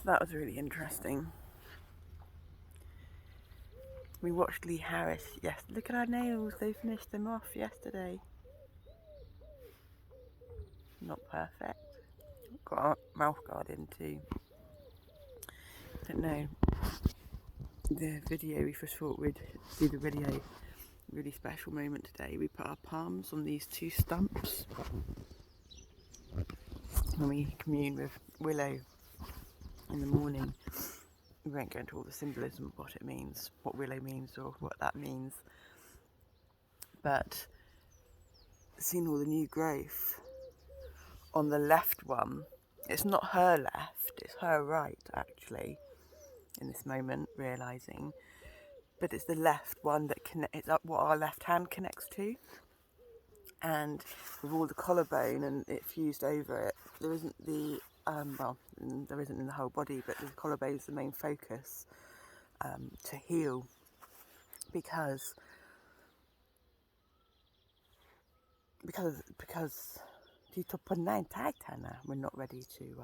So that was really interesting. We watched Lee Harris. Yes, look at our nails. They finished them off yesterday. Not perfect. Got our mouth guard in too. Don't know. The video we first thought we'd do the video. Really special moment today. We put our palms on these two stumps when we commune with Willow in the morning. We won't go into all the symbolism of what it means, what Willow means or what that means. But seeing all the new growth on the left one, it's not her left, it's her right actually, in this moment, realising. But it's the left one that it's up what our left hand connects to. And with all the collarbone and it fused over it, there isn't the, there isn't in the whole body, but the collarbone is the main focus to heal. Because we're not ready to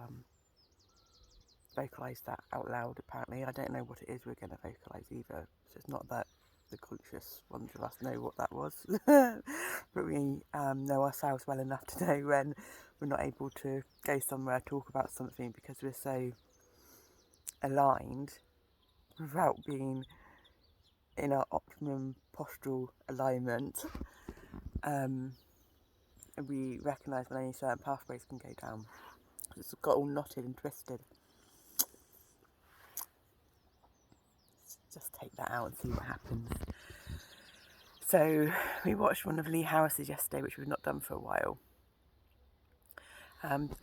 vocalise that out loud, apparently. I don't know what it is we're going to vocalise either. So it's not that the conscious ones of us know what that was. But we know ourselves well enough to know when we're not able to go somewhere, talk about something because we're so aligned without being in our optimum postural alignment. We recognise when any certain pathways can go down. It's got all knotted and twisted. Just take that out and see what happens. So we watched one of Lee Harris's yesterday, which we've not done for a while.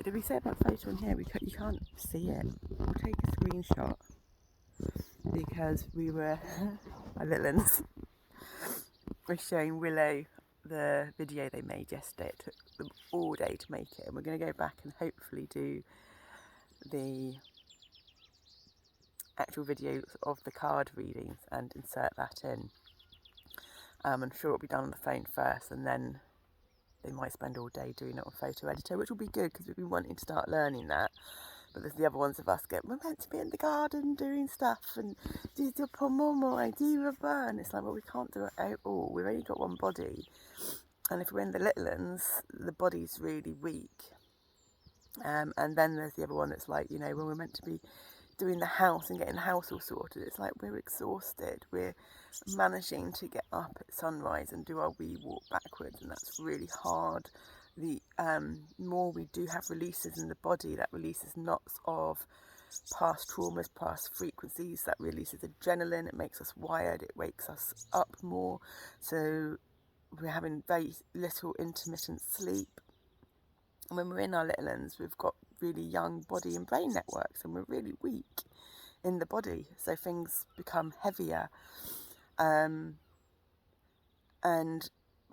Did we say about photo in here? You can't see it. We'll take a screenshot because we were, my little ones, were showing Willow the video they made yesterday. It took them all day to make it, and we're going to go back and hopefully do the actual video of the card readings and insert that in. I'm sure it'll be done on the phone first, and then they might spend all day doing it on photo editor, which will be good because we've been wanting to start learning that. But there's the other ones of us we're meant to be in the garden doing stuff and do the pomomo and do the burn. It's like, well, we can't do it at all. We've only got one body, and if we're in the little ones, the body's really weak. And then there's the other one that's like, when we're meant to be doing the house and getting the house all sorted, it's like we're exhausted. We're managing to get up at sunrise and do our wee walk backwards, and that's really hard. The more we do have releases in the body, that releases lots of past traumas, past frequencies, that releases adrenaline, it makes us wired, it wakes us up more. So we're having very little intermittent sleep. And when we're in our little ones, we've got really young body and brain networks, and we're really weak in the body. So things become heavier.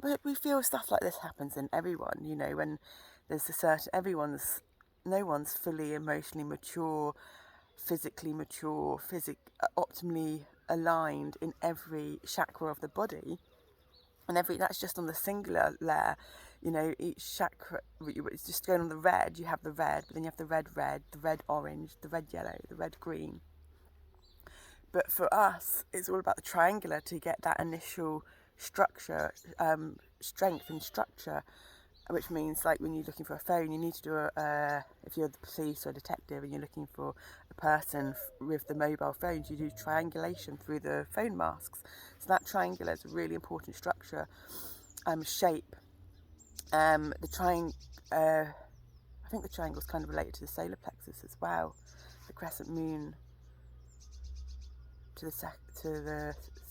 But we feel stuff like this happens in everyone, when there's no one's fully emotionally mature, physically mature, optimally aligned in every chakra of the body. And that's just on the singular layer, each chakra, it's just going on the red, you have the red, but then you have the red, the red orange, the red yellow, the red green. But for us, it's all about the triangular to get that initial structure, strength and structure, which means like when you're looking for a phone, you need to do if you're the police or detective and you're looking for a person with the mobile phones, you do triangulation through the phone masks. So that triangular is a really important structure, shape. I think the triangle is kind of related to the solar plexus as well, the crescent moon to the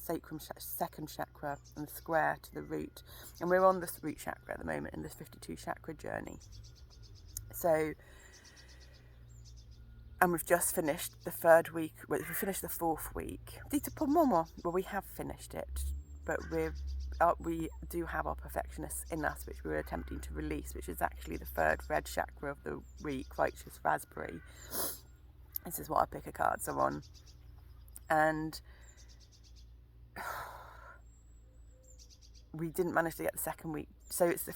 sacrum second chakra, and the square to the root. And we're on the root chakra at the moment in this 52 chakra journey. So, and we've just finished the third week. We finished the fourth week. Well, we have finished it, but we do have our perfectionists in us, which we're attempting to release, which is actually the third red chakra of the week, righteous raspberry. This is what our picker cards are on. And we didn't manage to get the second week. So it's the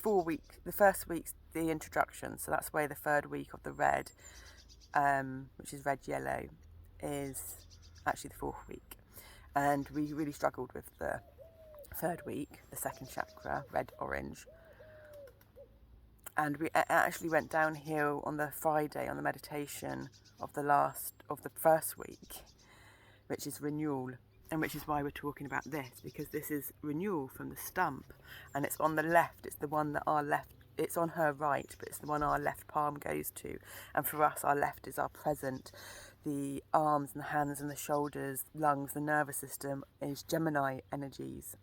first week's the introduction. So that's why the third week of the red which is red yellow, is actually the 4th week, and we really struggled with the 3rd week, the 2nd chakra, red orange, and we actually went downhill on the Friday on the meditation of the 1st week, which is renewal, and which is why we're talking about this, because this is renewal from the stump, and it's on the left. It's the one that our left, it's on her right, but it's the one our left palm goes to, and for us our left is our present. The arms and the hands and the shoulders, lungs, the nervous system is Gemini energies.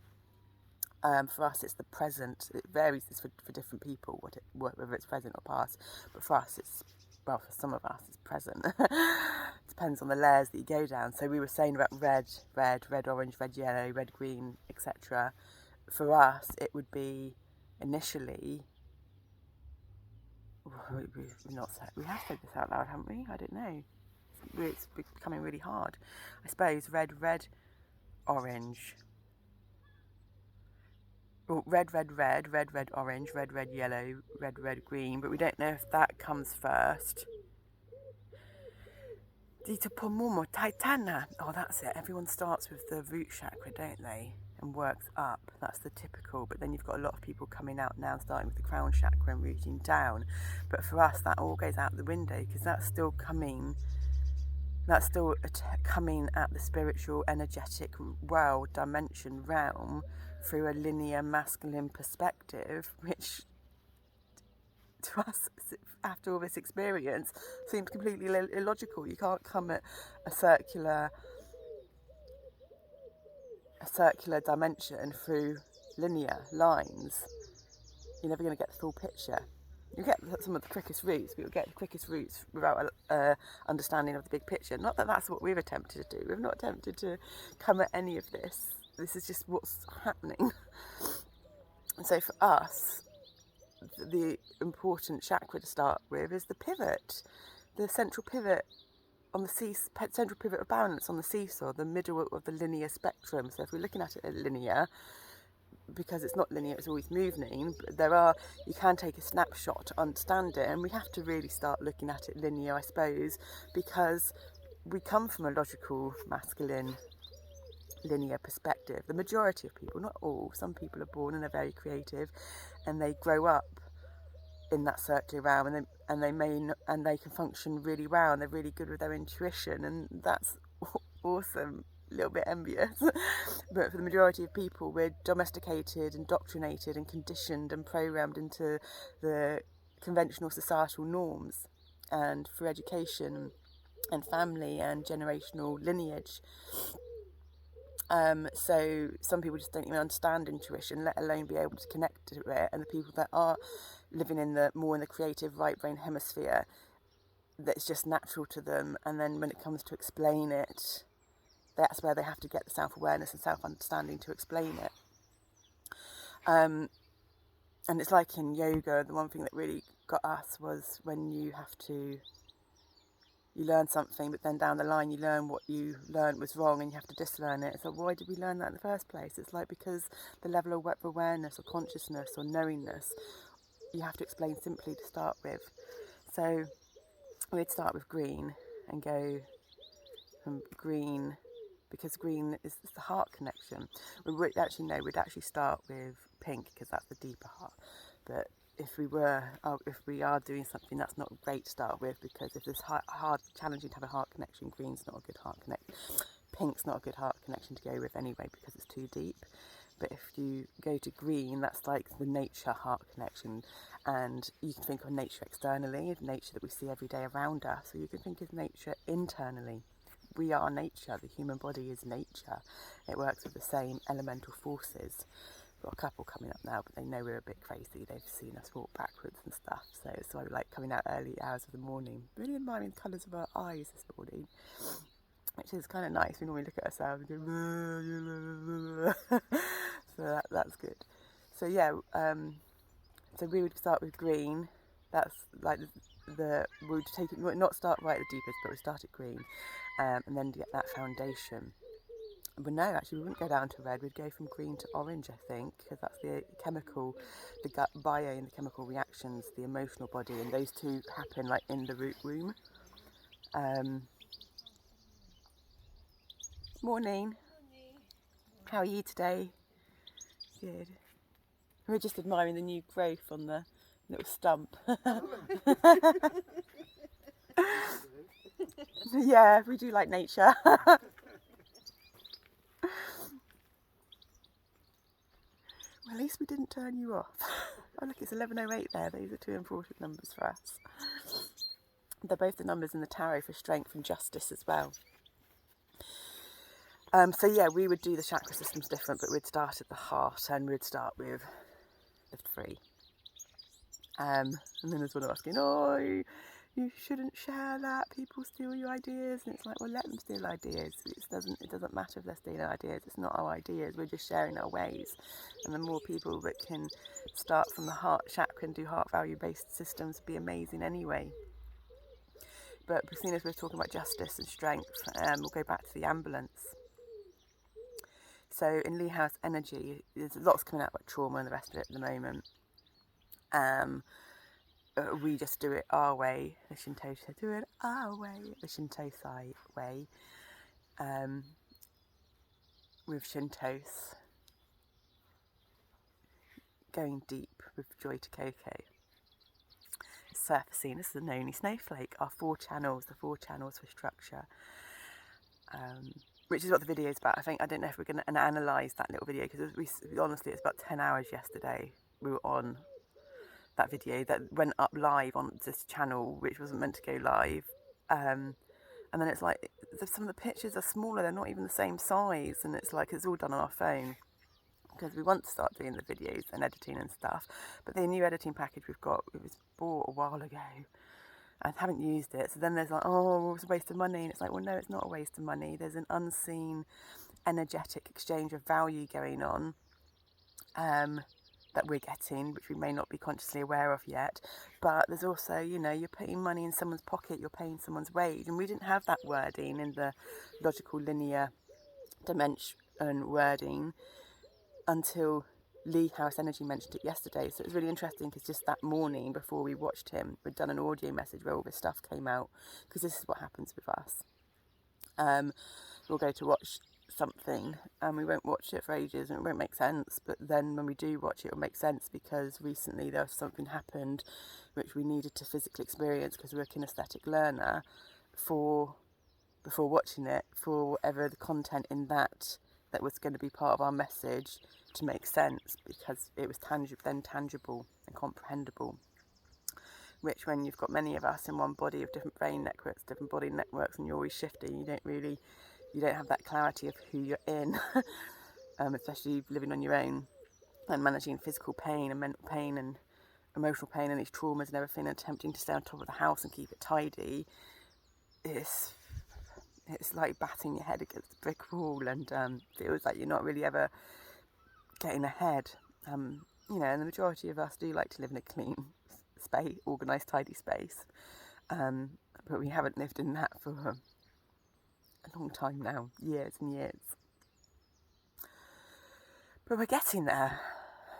For us it's the present. It varies for different people whether it's present or past, but for us it's, well, for some of us it's present. Depends on the layers that you go down. So we were saying about red orange, red yellow, red green, etc. For us it would be initially, we have said this out loud, haven't we? I don't know, it's becoming really hard. I suppose red orange, well, red orange, red yellow, red green, but we don't know if that comes first. Dita Pomomo Titana. Oh, that's it. Everyone starts with the root chakra, don't they? And works up. That's the typical. But then you've got a lot of people coming out now, starting with the crown chakra and rooting down. But for us, that all goes out the window, because that's still coming. That's still coming at the spiritual, energetic world, dimension, realm through a linear masculine perspective, which to us, after all this experience, seems completely illogical. You can't come at a circular dimension through linear lines. You're never going to get the full picture. You get some of the quickest routes, but you'll get the quickest routes without understanding of the big picture. Not that that's what we've attempted to do. We've not attempted to come at any of this. This is just what's happening. And so for us, the important chakra to start with is the pivot, the central pivot on the central pivot of balance on the seesaw, the middle of the linear spectrum. So if we're looking at it as linear, because it's not linear, it's always moving, but you can take a snapshot to understand it, and we have to really start looking at it linear, I suppose, because we come from a logical, masculine, linear perspective. The majority of people, not all, some people are born and they're very creative, and they grow up in that circular realm, and they can function really well, and they're really good with their intuition, and that's awesome. A little bit envious. But for the majority of people, we're domesticated, indoctrinated and conditioned and programmed into the conventional societal norms, and through education and family and generational lineage. So some people just don't even understand intuition, let alone be able to connect to it. And the people that are living more in the creative right brain hemisphere, that's just natural to them. And then when it comes to explain it, that's where they have to get the self-awareness and self-understanding to explain it. And it's like in yoga, the one thing that really got us was when you learn something, but then down the line you learn what you learned was wrong and you have to dislearn it. So why did we learn that in the first place? It's like, because the level of awareness or consciousness or knowingness, you have to explain simply to start with. So we'd start with green and go from green, because green is the heart connection. We'd actually start with pink, because that's the deeper heart. But if we are doing something, that's not great to start with, because if it's hard, challenging to have a heart connection, green's not a good heart connection. Pink's not a good heart connection to go with anyway, because it's too deep. But if you go to green, that's like the nature heart connection, and you can think of nature externally, nature that we see every day around us, or you can think of nature internally. We are nature. The human body is nature. It works with the same elemental forces. We've got a couple coming up now, but they know we're a bit crazy. They've seen us walk backwards and stuff. So it's why we like coming out early hours of the morning. Really admiring the colours of our eyes this morning, which is kind of nice. We normally look at ourselves and go, so that's good. So yeah, so we would start with green. That's like we would take it, not start right at the deepest, but we start at green, and then get that foundation. But no, actually we wouldn't go down to red, we'd go from green to orange, I think, because that's the chemical, the gut bio and the chemical reactions, the emotional body, and those two happen like in the root womb. Morning. How are you today? Good. We're just admiring the new growth on the little stump. Yeah, we do like nature. Well, at least we didn't turn you off. Oh look, it's 11:08 there. Those are two important numbers for us. They're both the numbers in the tarot for strength and justice as well. So yeah, we would do the chakra systems different, but we'd start at the heart and we'd start with the 3. And then there's one asking, oh, you shouldn't share that, people steal your ideas. And it's like, well, let them steal ideas. It doesn't matter if they're stealing ideas, it's not our ideas, we're just sharing our ways. And the more people that can start from the heart chakra and do heart value based systems would be amazing anyway. But seeing as we're talking about justice and strength, we'll go back to the ambulance. So in Lee House energy, there's lots coming out about trauma and the rest of it at the moment. We just do it our way, the Shinto do it our way, the Shinto-sai way, with Shintos going deep with Joy to Coco. Surfacing, this is the Noni Snowflake, our 4 channels, the 4 channels for structure, which is what the video is about. I don't know if we're going to analyse that little video, because honestly, it's about 10 hours yesterday we were on that video that went up live on this channel, which wasn't meant to go live. And then it's like, some of the pictures are smaller, they're not even the same size, and it's like it's all done on our phone, because we want to start doing the videos and editing and stuff. But the new editing package we've got, it was bought a while ago, and haven't used it. So then there's like, oh, it's a waste of money. And it's like, well, no, it's not a waste of money. There's an unseen energetic exchange of value going on, that we're getting, which we may not be consciously aware of yet. But there's also, you know, you're putting money in someone's pocket, you're paying someone's wage. And we didn't have that wording in the logical linear dimension wording until Lee House Energy mentioned it yesterday. So it was really interesting, because just that morning before we watched him, we'd done an audio message where all this stuff came out, because this is what happens with us. We'll go to watch something and we won't watch it for ages and it won't make sense, but then when we do watch it, it'll make sense, because recently there was something happened which we needed to physically experience, because we're a kinesthetic learner, before watching it, for whatever the content in that was going to be part of our message to make sense, because it was tangible and comprehensible, which when you've got many of us in one body with different brain networks, different body networks, and you're always shifting, you don't have that clarity of who you're in, especially living on your own and managing physical pain and mental pain and emotional pain and these traumas and everything, and attempting to stay on top of the house and keep it tidy. It's like batting your head against a brick wall, and feels like you're not really ever getting ahead. And the majority of us do like to live in a clean space, organised, tidy space, but we haven't lived in that for a long time now, years and years. But we're getting there.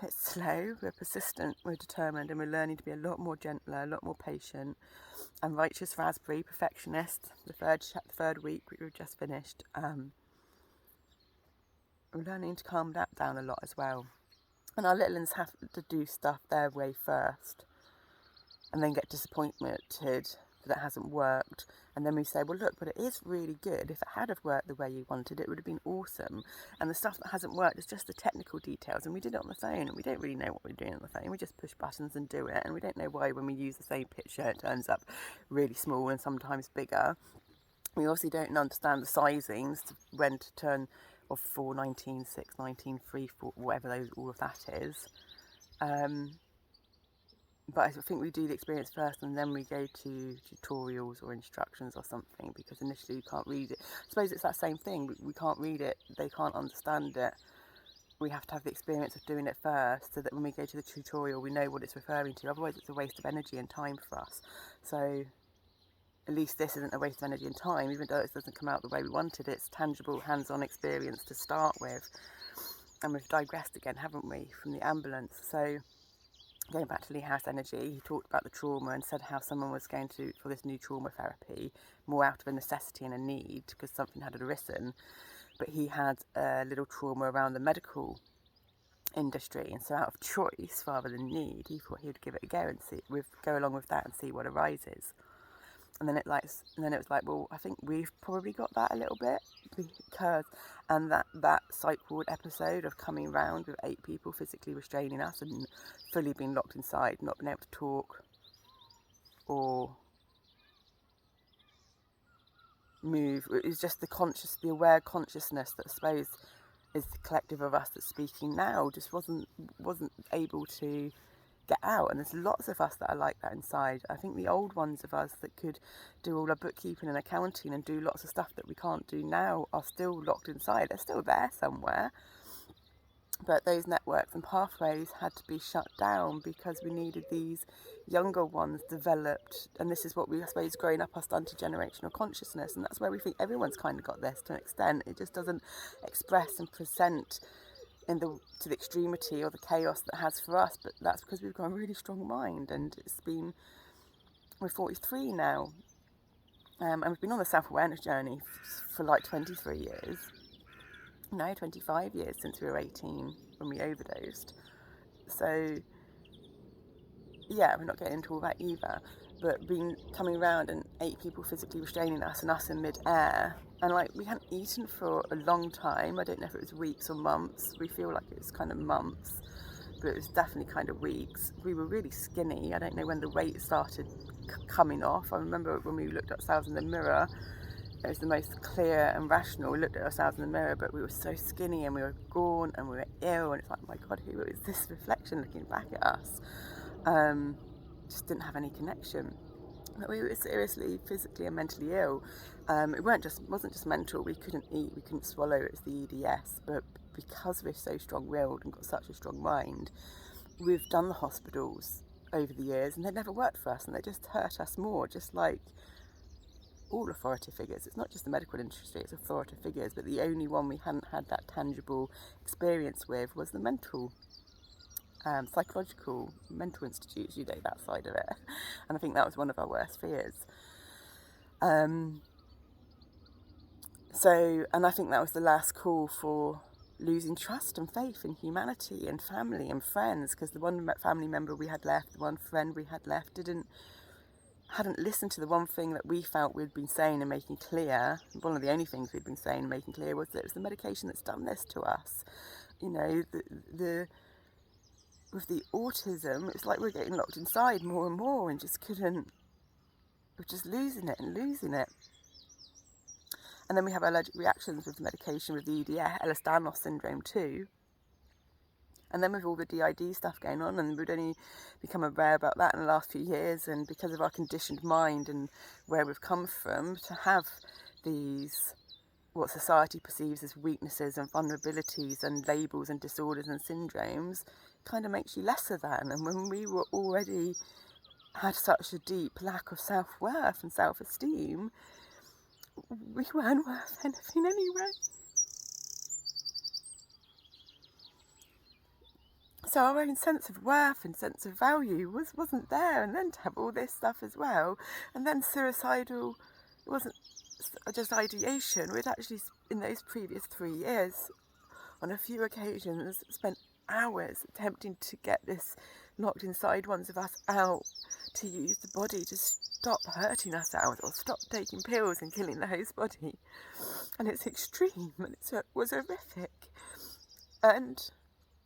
It's slow, we're persistent, we're determined, and we're learning to be a lot more gentler, a lot more patient, and righteous raspberry, perfectionist, the third week we've just finished. We're learning to calm that down a lot as well. And our little ones have to do stuff their way first, and then get disappointed that it hasn't worked, and then we say, well look, but it is really good. If it had have worked the way you wanted, it would have been awesome. And the stuff that hasn't worked is just the technical details, and we did it on the phone, and we don't really know what we're doing on the phone. We just push buttons and do it, and we don't know why when we use the same picture it turns up really small and sometimes bigger. We also don't understand the sizings, when to turn off 4, 19, 6, 19, 3, 4, whatever all of that is. But I think we do the experience first, and then we go to tutorials or instructions or something, because initially you can't read it. I suppose it's that same thing. We can't read it, they can't understand it. We have to have the experience of doing it first, so that when we go to the tutorial we know what it's referring to. Otherwise it's a waste of energy and time for us. So at least this isn't a waste of energy and time, even though it doesn't come out the way we wanted. It's tangible, hands-on experience to start with. And we've digressed again, haven't we, from the ambulance. So going back to Lee House Energy, he talked about the trauma and said how someone was going to, for this new trauma therapy, more out of a necessity and a need because something had arisen, but he had a little trauma around the medical industry, and so out of choice rather than need, he thought he would give it a go and go along with that and see what arises. And then it was like, well, I think we've probably got that a little bit, because that cycled episode of coming round with 8 people physically restraining us and fully being locked inside, not being able to talk or move. It was just the aware consciousness that I suppose is the collective of us that's speaking now, just wasn't able to get out. And there's lots of us that are like that inside. I think the old ones of us that could do all our bookkeeping and accounting and do lots of stuff that we can't do now are still locked inside. They're still there somewhere, but those networks and pathways had to be shut down because we needed these younger ones developed. And this is what we, I suppose, growing up, us done to generational consciousness, and that's where we think everyone's kind of got this to an extent. It just doesn't express and present to the extremity or the chaos that has for us, but that's because we've got a really strong mind. And we're 43 now, and we've been on the self-awareness journey for like 23 years. No, 25 years since we were 18 when we overdosed. So yeah, we're not getting into all that either, but coming around and 8 people physically restraining us and us in mid-air, and like we hadn't eaten for a long time. I don't know if it was weeks or months. We feel like it was kind of months, but it was definitely kind of weeks. We were really skinny. I don't know when the weight started coming off. I remember when we looked at ourselves in the mirror, it was the most clear and rational. We looked at ourselves in the mirror, but we were so skinny and we were gaunt and we were ill, and it's like, oh my God, who is this reflection looking back at us? Just didn't have any connection. But we were seriously physically and mentally ill. It wasn't just mental. We couldn't eat, we couldn't swallow. It was the EDS. But because we're so strong-willed and got such a strong mind, we've done the hospitals over the years, and they never worked for us, and they just hurt us more. Just like all authority figures. It's not just the medical industry, it's authority figures, but the only one we hadn't had that tangible experience with was the mental, psychological, mental institutes, that side of it. And I think that was one of our worst fears. And I think that was the last call for losing trust and faith in humanity and family and friends, because the one family member we had left, the one friend we had left, hadn't listened to the one thing that we felt we'd been saying and making clear. One of the only things we'd been saying and making clear was that it was the medication that's done this to us. With the autism, it's like we're getting locked inside more and more and we're just losing it. And then we have allergic reactions with the medication, with the EDS, Ehlers-Danlos syndrome too. And then with all the DID stuff going on, and we'd only become aware about that in the last few years, and because of our conditioned mind and where we've come from, to have these, what society perceives as weaknesses and vulnerabilities and labels and disorders and syndromes, kind of makes you lesser than. And when we were already had such a deep lack of self-worth and self-esteem, we weren't worth anything anyway. So our own sense of worth and sense of value wasn't there, and then to have all this stuff as well, and then suicidal, it wasn't just ideation. We'd actually, in those previous 3 years, on a few occasions, spent hours attempting to get this locked inside ones of us out, to use the body to stop hurting ourselves or stop taking pills and killing the host body. And it's extreme, and it was horrific. And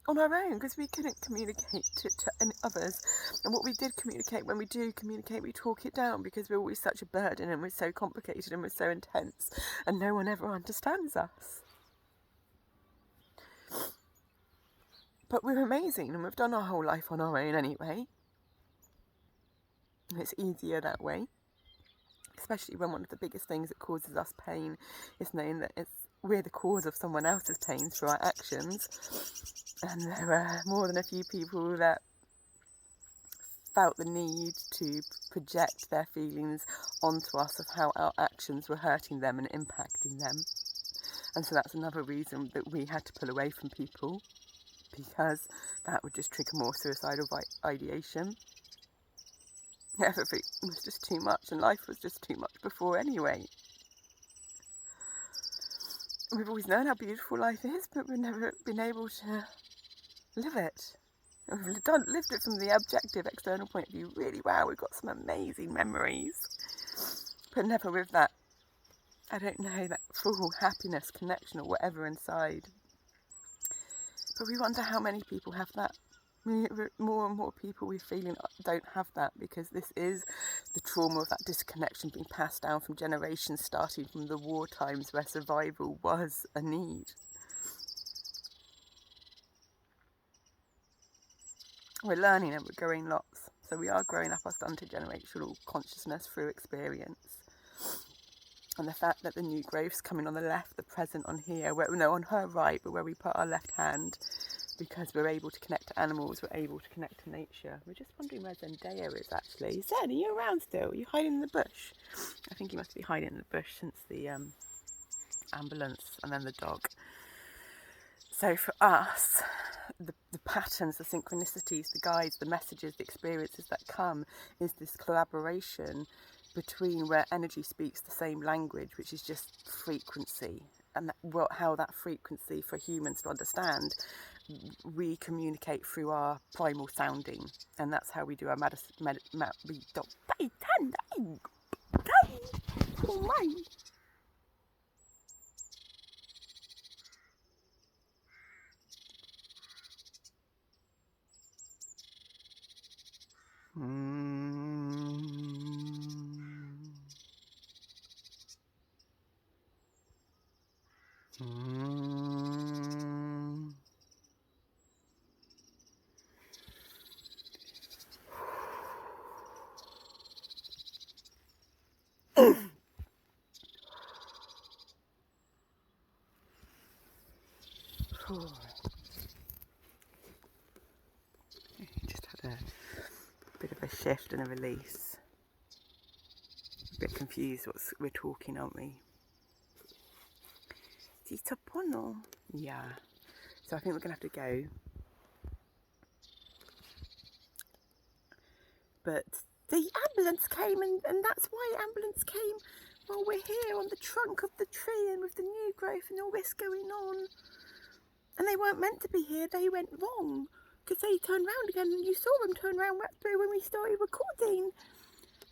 on our own, because we couldn't communicate to any others. And what we did communicate, when we do communicate, we talk it down, because we're always such a burden and we're so complicated and we're so intense, and no one ever understands us. But we're amazing, and we've done our whole life on our own anyway. And it's easier that way, especially when one of the biggest things that causes us pain is knowing that we're the cause of someone else's pain through our actions. And there were more than a few people that felt the need to project their feelings onto us of how our actions were hurting them and impacting them. And so that's another reason that we had to pull away from people, because that would just trigger more suicidal ideation. Everything was just too much, and life was just too much before anyway. We've always known how beautiful life is, but we've never been able to live it. We've lived it from the objective, external point of view. Really, wow, we've got some amazing memories, but never with that, I don't know, that full happiness, connection, or whatever inside. But we wonder how many people have that. More and more people we're feeling don't have that, because this is the trauma of that disconnection being passed down from generations, starting from the war times where survival was a need. We're learning and we're growing lots. So we are growing up our stunted generational consciousness through experience. And the fact that the new growth's coming on the left, the present on here, on her right, but where we put our left hand, because we're able to connect to animals, we're able to connect to nature. We're just wondering where Zendaya is actually. Zen, are you around still? Are you hiding in the bush? I think you must be hiding in the bush since the ambulance and then the dog. So for us, the patterns, the synchronicities, the guides, the messages, the experiences that come is this collaboration between where energy speaks the same language, which is just frequency. And how that frequency for humans to understand, we communicate through our primal sounding, and that's how we do our just had a bit of a shift and a release. A bit confused what we're talking, aren't we? Yeah. So I think we're going to have to go. But the ambulance came, and that's why ambulance came while we're here on the trunk of the tree and with the new growth and all this going on. And they weren't meant to be here, they went wrong. Because they turned round again, and you saw them turn round right through when we started recording.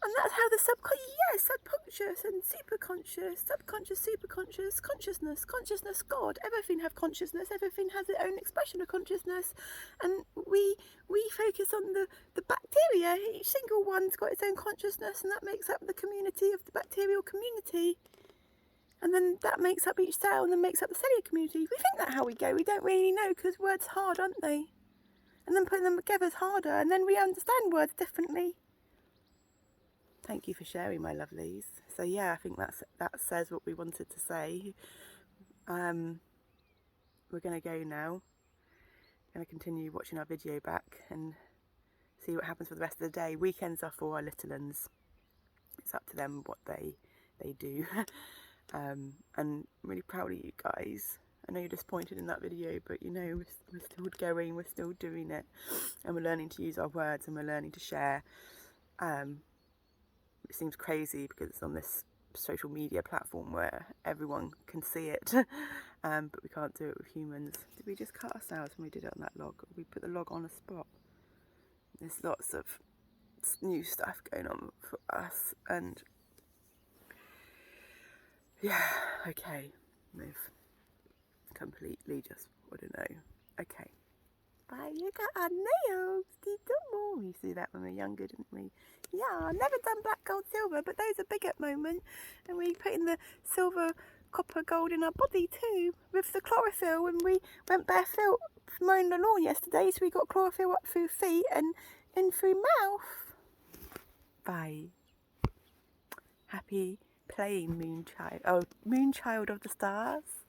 And that's how the subconscious and superconscious, subconscious, superconscious, consciousness, God, everything have consciousness, everything has its own expression of consciousness. And we focus on the bacteria, each single one's got its own consciousness, and that makes up the community of the bacterial community. And then that makes up each cell, and then makes up the cellular community. We think that's how we go, we don't really know, because words are hard, aren't they? And then putting them together is harder, and then we understand words differently. Thank you for sharing, my lovelies. So yeah, I think that says what we wanted to say. We're going to go now. Going to continue watching our video back and see what happens for the rest of the day. Weekends are for our little uns. It's up to them what they do. And I'm really proud of you guys. I know you're disappointed in that video, but you know, we're still going, we're still doing it, and we're learning to use our words, and we're learning to share. It seems crazy because it's on this social media platform where everyone can see it, but we can't do it with humans. Did we just cut ourselves when we did it on that log? We put the log on a spot. There's lots of new stuff going on for us, and yeah, okay, we've completely just, I don't know, okay. Bye, you got our nails, we used to do that when we were younger, didn't we? Yeah, never done black, gold, silver, but those are big at the moment, and we put in the silver, copper, gold in our body too, with the chlorophyll, when we went barefoot mowing the lawn yesterday, so we got chlorophyll up through feet and in through mouth. Bye. Happy playing, Moonchild. Oh, Moonchild of the stars.